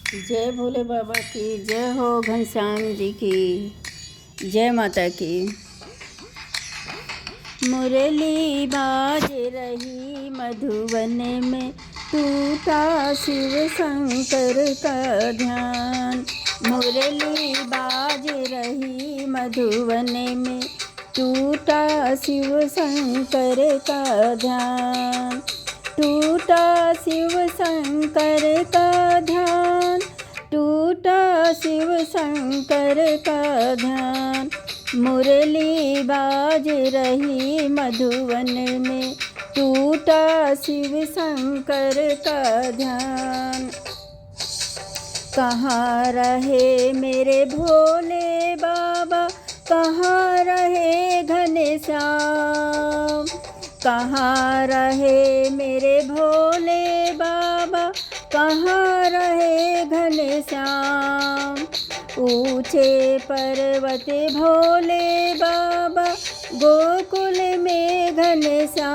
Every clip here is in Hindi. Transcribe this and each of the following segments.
जय भोले बाबा की जय हो, घनश्याम जी की जय, माता की। मुरली बाज रही मधुवन में, टूटा शिव शंकर का ध्यान। मुरली बाज रही मधुवन में, टूटा शिव शंकर का ध्यान। टूटा शिव शंकर का ध्यान, टूटा शिव शंकर का ध्यान। मुरली बाज रही मधुवन में, टूटा शिव शंकर का ध्यान। कहाँ रहे मेरे भोले बाबा, कहाँ रहे घनश्याम। कहाँ रहे मेरे भोले बाबा, कहाँ रहे घनश्याम। ऊंचे पर्वत भोले बाबा, गोकुल में घनश्याम।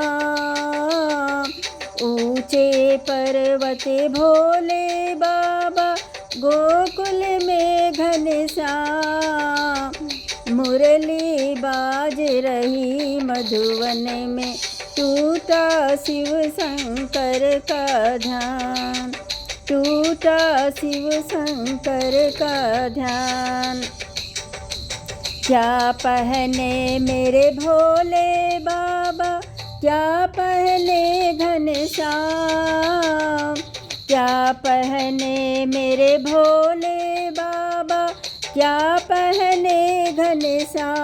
ऊंचे पर्वत भोले बाबा, गोकुल में घनश्याम। मुरली बाज रही मधुवन में, टूटा शिव शंकर का ध्यान। टूटा शिव शंकर का ध्यान। क्या पहने मेरे भोले बाबा, क्या पहने घनश्याम। क्या पहने मेरे भोले बाबा, क्या पहने घनश्याम।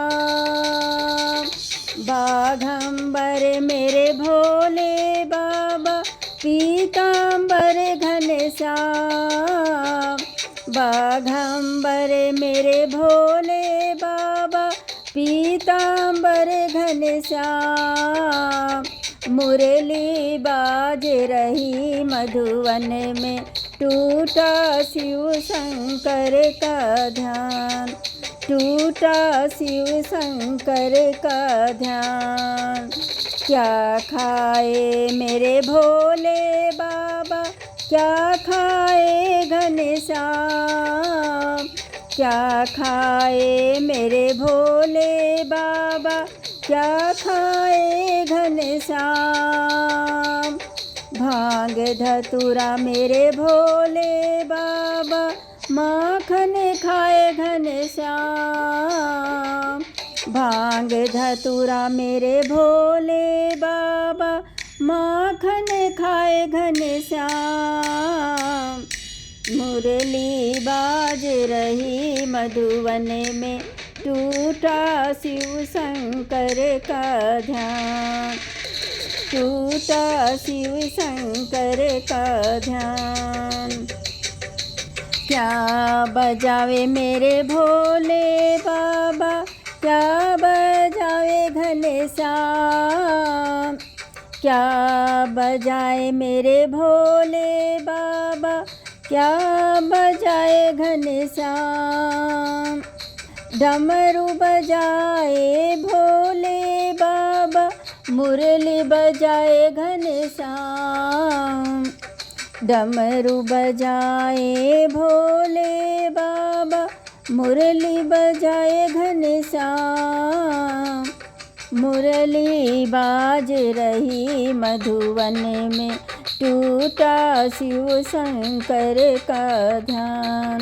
बाघंबर मेरे भोले बाबा, पीतांबर घनश्याम। बाघंबर मेरे भोले बाबा, पीतांबर घनश्याम। मुरली बाज रही मधुवन में, टूटा शिव शंकर का ध्यान। टूटा शिव शंकर का ध्यान। क्या खाए मेरे भोले बाबा, क्या खाए घनश्याम। क्या खाए मेरे भोले बाबा, क्या खाए घनश्याम। भांग धतूरा मेरे भोले बाबा, माखन खाए घनश्याम। भांग धतूरा मेरे भोले बाबा, माखन खाए घनश्याम। मुरली बाज रही मधुवन में, टूटा शिव शंकर का ध्यान। टूटा शिव शंकर का ध्यान। क्या बजावे मेरे भोले बाबा, क्या बजावे घनश्याम। क्या बजाए मेरे भोले बाबा, क्या बजाए घनश्याम। डमरू बजाए भोले बाबा, मुरली बजाए घनश्याम। डमरू बजाए भोले बाबा, मुरली बजाए घनश्याम। मुरली बाज रही मधुवन में, टूटा शिव शंकर का ध्यान।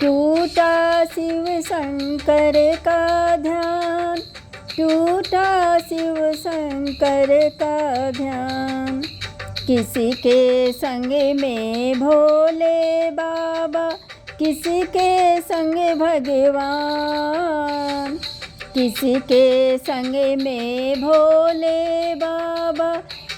टूटा शिव शंकर का ध्यान। टूटा शिव शंकर का ध्यान। किसी के संग में भोले बाबा, किसी के संग भगवान। किसी के संग में भोले बाबा,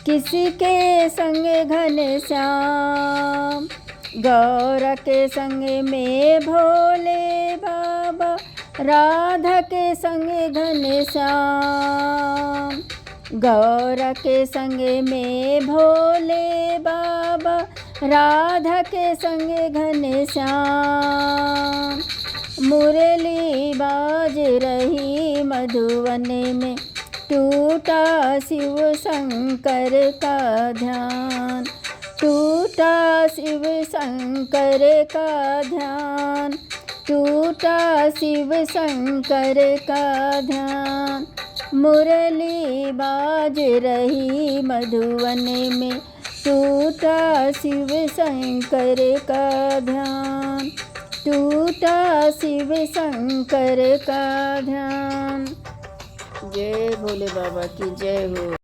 किसी के संग घनश्याम। गौर के संग में भोले बाबा, राधा के संग घनश्याम। गौर के संग में भोले बाबा, राधा के संग घनश्याम। मुरली बाज रही मधुवन में, टूटा शिव शंकर का ध्यान। टूटा टूटा शिव शंकर का ध्यान, टूटा शिव शंकर का ध्यान। मुरली बाज रही मधुवन में, टूटा शिव शंकर का ध्यान, टूटा शिव शंकर का ध्यान। जय भोले बाबा की जय हो।